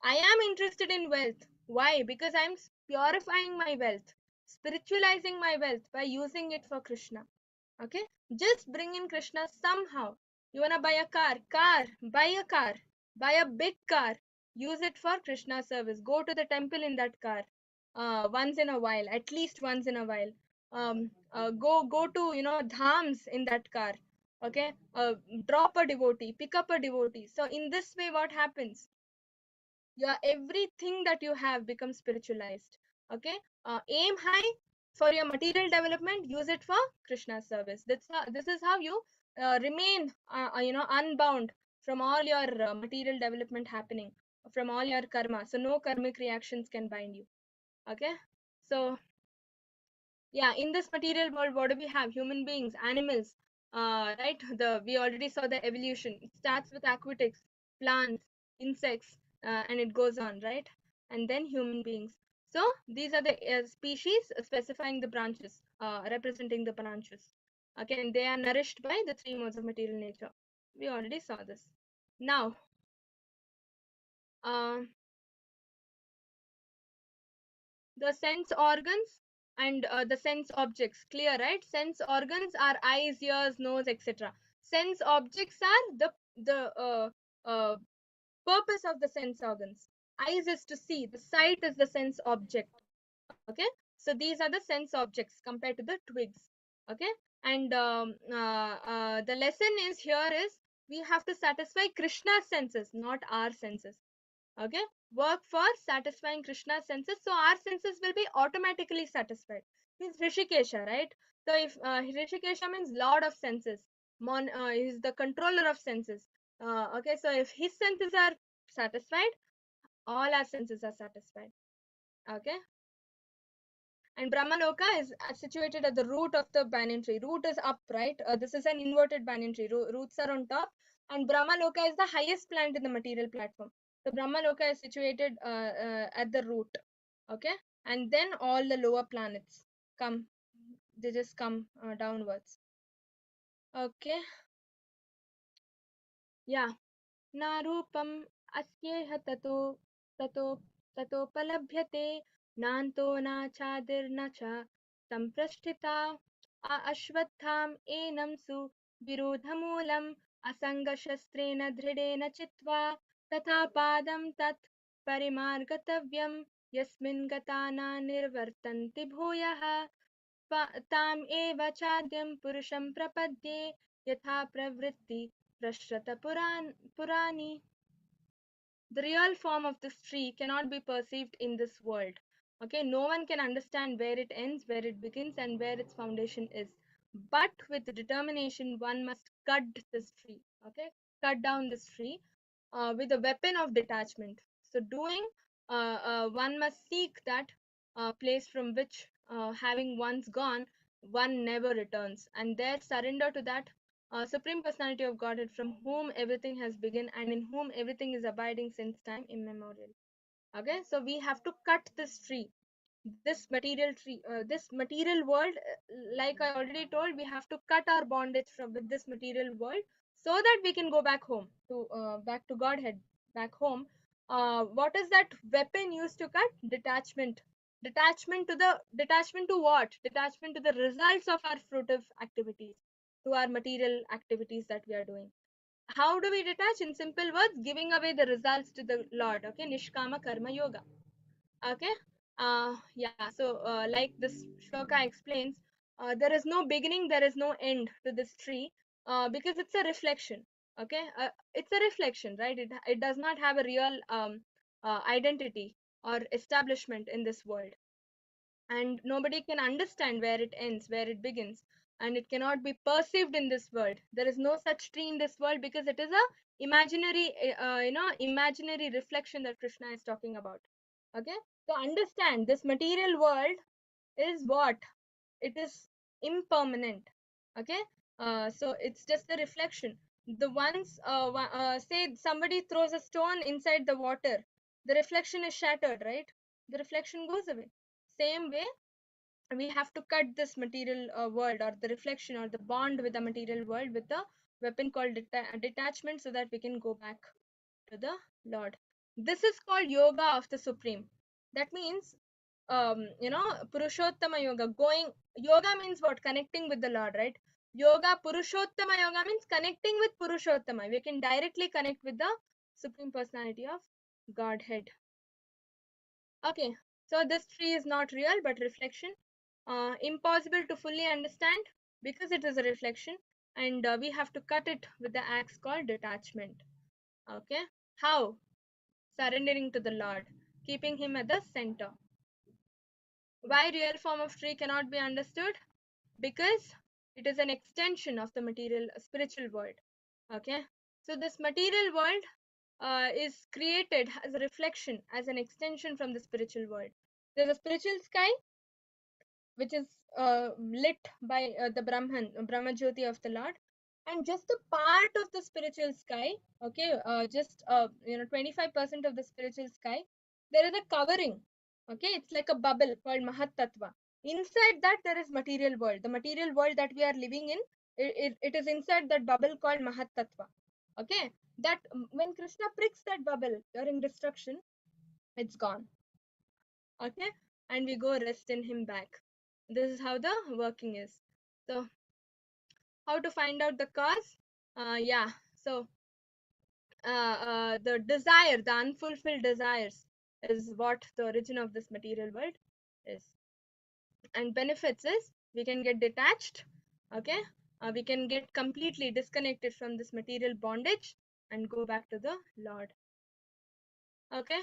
I am interested in wealth. Why? Because I'm purifying my wealth, spiritualizing my wealth by using it for Krishna. Okay, just bring in Krishna somehow. You wanna buy a car, buy a car, buy a big car, use it for Krishna service. Go to the temple in that car once in a while, at least once in a while. Go to dhams in that car. Okay, drop a devotee, pick up a devotee. So in this way, what happens? Your everything that you have becomes spiritualized. Okay, aim high for your material development, use it for Krishna service. This is how you remain unbound from all your material development happening, from all your karma. So no karmic reactions can bind you. Okay, so yeah, in this material world, what do we have? Human beings, animals, right? We already saw the evolution. It starts with aquatics, plants, insects, and it goes on, right? And then human beings. So these are the species specifying the branches, representing the branches. Okay, and they are nourished by the three modes of material nature. We already saw this. Now, uh, the sense organs and the sense objects, clear, right? Sense organs are eyes, ears, nose, etc. Sense objects are the purpose of the sense organs. Eyes is to see, the sight is the sense object. Okay, so these are the sense objects compared to the twigs. Okay, and the lesson is here is we have to satisfy Krishna's senses, not our senses. Okay, work for satisfying Krishna's senses, so our senses will be automatically satisfied. He's Rishikesha, right? So if Rishikesha means lord of senses, he's the controller of senses. Okay, so if his senses are satisfied, all our senses are satisfied. Okay, and Brahmaloka is situated at the root of the banyan tree. Root is up, right? This is an inverted banyan tree. Roots are on top, and Brahmaloka is the highest plant in the material platform. So Brahmaloka is situated at the root. Okay, and then all the lower planets come. They just come downwards. Okay, yeah. नारूपम् अस्येह ततो ततोपलभ्यते नान्तो नाचादिर्न च सम्प्रष्ठिता अश्वत्थाम् एनं सु विरोधमूलम् असङ्गशस्त्रेण दृढेन चित्वा तथा पादं तत् परिमार्गतव्यं यस्मिन् गता न निर्वर्तन्ति भूयः ताम् एव चाद्यं पुरुषं प्रपद्ये यथा प्रवृत्ति प्रश्रत पुराणी. The real form of this tree cannot be perceived in this world. Okay, no one can understand where it ends, where it begins, and where its foundation is. But with determination, one must cut this tree. Okay, cut down this tree with a weapon of detachment. So, one must seek that place from which, having once gone, one never returns, and there surrender to that Supreme Personality of Godhead from whom everything has begun and in whom everything is abiding since time immemorial. Okay, so we have to cut this tree, this material world. Like I already told, we have to cut our bondage with this material world so that we can go back to Godhead, back home. What is that weapon used to cut? Detachment. Detachment to what? Detachment to the results of our fruitive activities, to our material activities that we are doing. How do we detach? In simple words, giving away the results to the Lord. Okay, Nishkama Karma Yoga. Okay, yeah, so like this shloka explains, there is no beginning, there is no end to this tree, because it's a reflection. Okay, it's a reflection, right? It does not have a real identity or establishment in this world, and nobody can understand where it ends, where it begins, and it cannot be perceived in this world. There is no such tree in this world because it is a imaginary reflection that Krishna is talking about. Okay, so understand, this material world is what? It is impermanent. Okay, so it's just a reflection. The ones say somebody throws a stone inside the water, the reflection is shattered, right? The reflection goes away. Same way, we have to cut this material world, or the reflection, or the bond with the material world, with the weapon called detachment, so that we can go back to the Lord. This is called yoga of the Supreme. That means, Purushottama yoga. Yoga means what? Connecting with the Lord, right? Purushottama yoga means connecting with Purushottama. We can directly connect with the Supreme Personality of Godhead. Okay, so this tree is not real but reflection. Impossible to fully understand because it is a reflection, and we have to cut it with the axe called detachment. Okay, how? Surrendering to the Lord, keeping Him at the center. Why real form of tree cannot be understood? Because it is an extension of the material spiritual world. Okay, so this material world is created as a reflection, as an extension from the spiritual world. There's a spiritual sky which is lit by the Brahma Jyoti of the Lord, and just a part of the spiritual sky, okay, just 25% of the spiritual sky, there is a covering, okay, it's like a bubble called Mahat Tattva. Inside that there is material world. The material world that we are living in, it is inside that bubble called Mahat Tattva. Okay, that when Krishna pricks that bubble during destruction, it's gone. Okay, and we go rest in him back. This is how the working is. So how to find out the cause? Yeah, so the desire, the unfulfilled desires, is what the origin of this material world is. And benefits is we can get detached. Okay, we can get completely disconnected from this material bondage and go back to the Lord. Okay.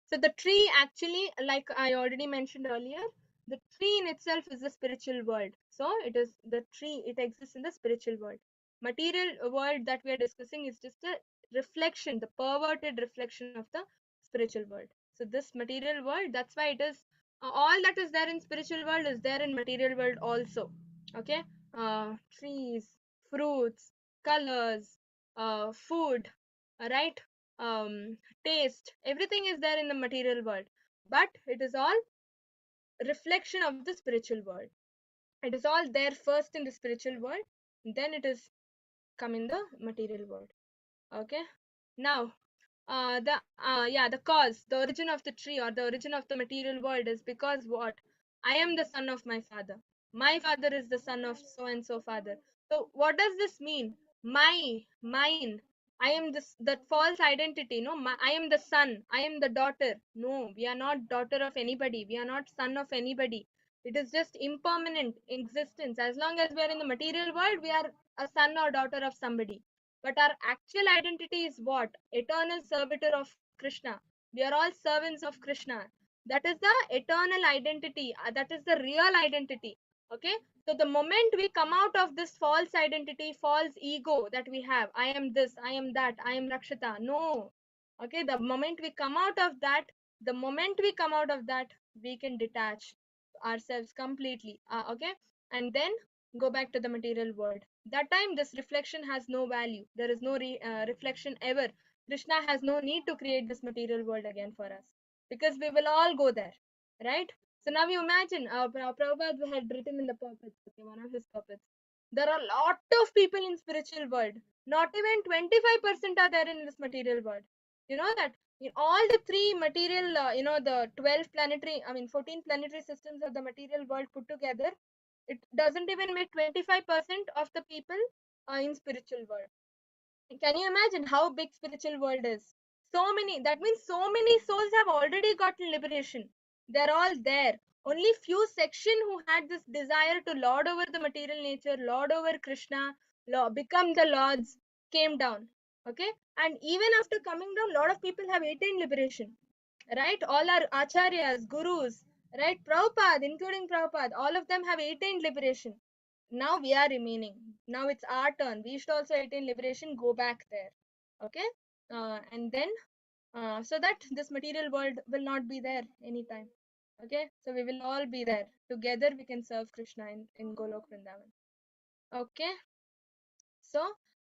So the tree actually, like I already mentioned earlier, the tree in itself is the spiritual world. So it is the tree, it exists in the spiritual world. Material world that we are discussing is just a reflection, the perverted reflection of the spiritual world. So this material world, that's why it is all that is there in spiritual world is there in material world also. Okay, trees, fruits, colors, food, right? Taste, everything is there in the material world, but it is all reflection of the spiritual world. It is all there first in the spiritual world, then it is come in the material world. Okay, now the cause, the origin of the tree or the origin of the material world is because what? I am the son of my father is the son of so and so father. So what does this mean? Mine, I am this, that false identity. No, I am the son, I am the daughter. No, we are not daughter of anybody, we are not son of anybody. It is just impermanent existence. As long as we are in the material world, we are a son or daughter of somebody, but our actual identity is what? Eternal servitor of Krishna. We are all servants of Krishna. That is the eternal identity. That is the real identity. Okay. So the moment we come out of this false identity, false ego that we have, I am this, I am that, I am Rakshita. No. Okay. The moment we come out of that, we can detach ourselves completely. Okay. And then go back to the material world. That time this reflection has no value. There is no reflection ever. Krishna has no need to create this material world again for us, because we will all go there, right? So now you imagine, Prabhupada had written in the purports, okay, one of his purports, there are a lot of people in spiritual world, not even 25% are there in this material world. You know that in all the three material, the 12 planetary, 14 planetary systems of the material world put together, it doesn't even make 25% of the people in spiritual world. Can you imagine how big spiritual world is? So many, that means so many souls have already gotten liberation. They're all there. Only few section who had this desire to lord over the material nature, lord over Krishna, become the lords, came down. Okay, and even after coming down, lot of people have attained liberation, right? All our acharyas, gurus, right? Prabhupada, including Prabhupada, all of them have attained liberation. Now we are remaining. Now it's our turn. We should also attain liberation, go back there. Okay, and then so that this material world will not be there anytime. Okay, so we will all be there together. We can serve Krishna in Golok Vrindavan. Okay, so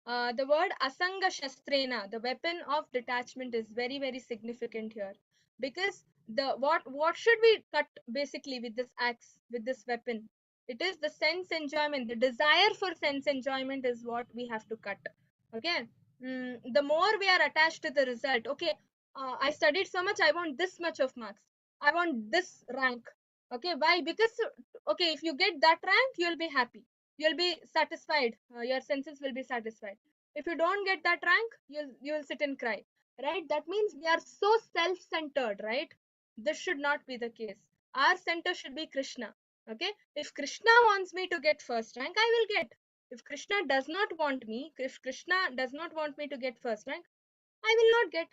the word asanga shastrena, the weapon of detachment, is very very significant here, because the what should we cut basically with this axe, with this weapon? It is the sense enjoyment, the desire for sense enjoyment is what we have to cut. Okay, the more we are attached to the result, okay, I studied so much, I want this much of marks, I want this rank. Okay, why? Because okay, if you get that rank, you'll be happy, you'll be satisfied, your senses will be satisfied. If you don't get that rank, you'll sit and cry, right? That means we are so self-centered, right? This should not be the case. Our center should be Krishna. Okay, if Krishna wants me to get first rank, I will get. If Krishna does not want me, if Krishna does not want me to get first rank, I will not get.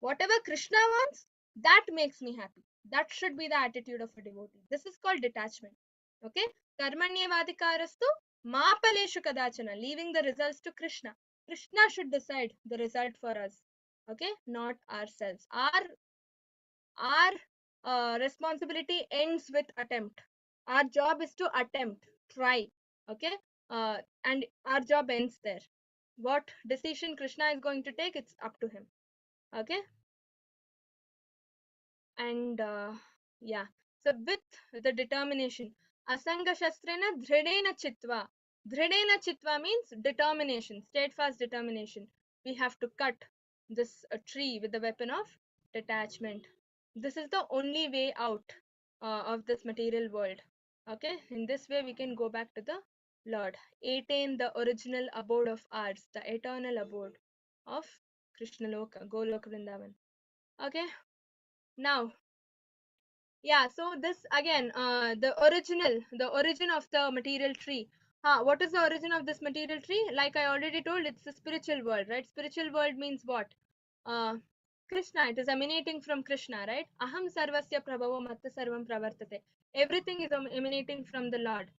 Whatever Krishna wants, that makes me happy. That should be the attitude of a devotee. This is called detachment. Okay? Karmanyevadikarastu mapaleshu kadachana, leaving the results to Krishna. Krishna should decide the result for us. Okay, not ourselves. Our responsibility ends with attempt. Our job is to attempt, try. Okay, and our job ends there. What decision Krishna is going to take, it's up to him. Okay, and yeah, so with the determination, asanga shastrena dhridena chitva. Dhridena chitva means determination, steadfast determination. We have to cut this tree with the weapon of detachment. This is the only way out of this material world. Okay, in this way we can go back to the Lord, attain the original abode of ours, the eternal abode of Krishna Loka, Goloka Vrindavan. Okay, now, yeah, so this again, the origin of the material tree. What is the origin of this material tree? Like I already told, it's the spiritual world, right? Spiritual world means what? Uh, Krishna, it is emanating from Krishna, right? Aham sarvasya prabhavo matta sarvam pravartate. Everything is emanating from the Lord.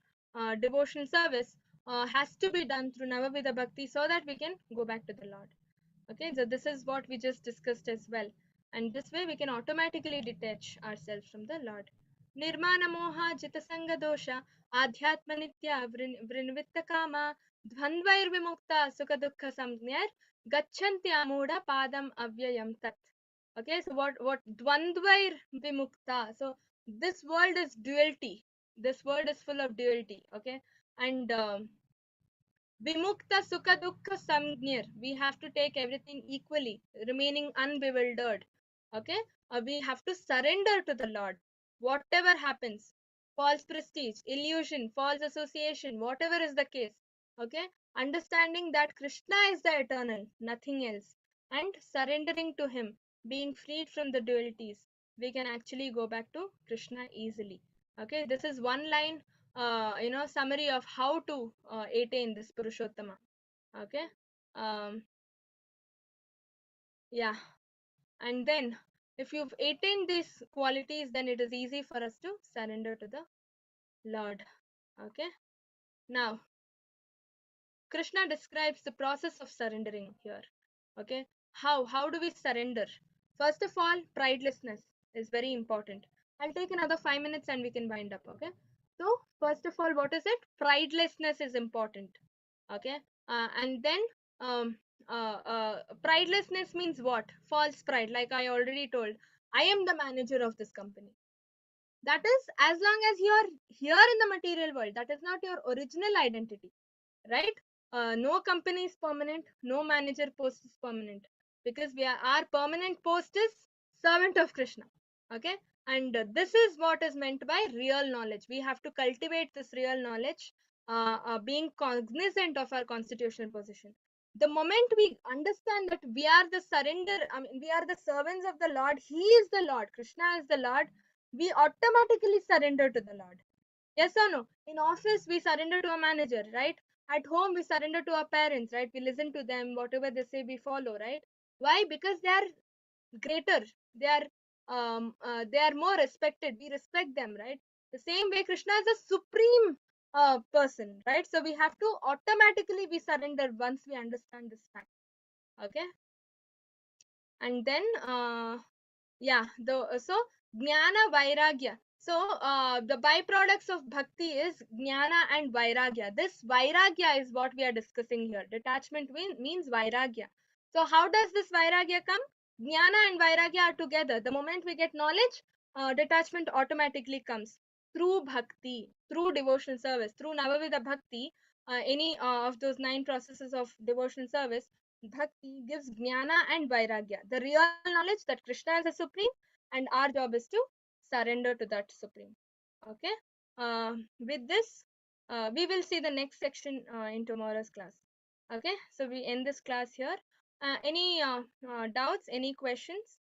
Devotional service has to be done through Navavidha Bhakti so that we can go back to the Lord. Okay, so this is what we just discussed as well. And this way we can automatically detach ourselves from the Lord. Nirmana moha jitasanga dosha adhyatma nitya vrinvitta kama dvandvair vimukta sukha dukkha samjnayar gachanti amuda padam avyayam tat. Okay, so what dvandvair vimukta. So this world is duality. This world is full of duality. Okay, and Vimukta Sukha Dukkha Samgnir. We have to take everything equally, remaining unbewildered. Okay? We have to surrender to the Lord. Whatever happens, false prestige, illusion, false association, whatever is the case. Okay? Understanding that Krishna is the eternal, nothing else. And surrendering to Him, being freed from the dualities, we can actually go back to Krishna easily. Okay? This is one line summary of how to attain this Purushottama. Okay, yeah, and then if you've attained these qualities, then it is easy for us to surrender to the Lord. Okay, now Krishna describes the process of surrendering here. Okay, how do we surrender? First of all, pridelessness is very important. I'll take another 5 minutes and we can wind up. Okay, so first of all, what is it? Pridelessness is important. Okay, and then um, pridelessness means what? False pride. Like I already told, I am the manager of this company. That is, as long as you are here in the material world, that is not your original identity, right? No company is permanent, no manager post is permanent, because our permanent post is servant of Krishna. Okay, and this is what is meant by real knowledge. We have to cultivate this real knowledge, being cognizant of our constitutional position. The moment we understand that we are the surrender, I mean, we are the servants of the Lord, He is the Lord, Krishna is the Lord, we automatically surrender to the Lord. Yes or no? In office, we surrender to a manager, right? At home, we surrender to our parents, right? We listen to them, whatever they say, we follow, right? Why? Because they are greater. They are they are more respected. We respect them, right? The same way, Krishna is a supreme person, right? So we have to automatically we surrender once we understand this fact. Okay, and then yeah, so jnana vairagya. So the byproducts of bhakti is jnana and vairagya. This vairagya is what we are discussing here. Detachment means vairagya. So how does this vairagya come? Jnana and vairagya are together. The moment we get knowledge, detachment automatically comes through bhakti, through devotional service, through navavidha bhakti. Any of those 9 processes of devotional service, bhakti gives jnana and vairagya, the real knowledge that Krishna is the supreme, and our job is to surrender to that supreme. Okay, with this, we will see the next section in tomorrow's class. Okay, so we end this class here. Any doubts, any questions?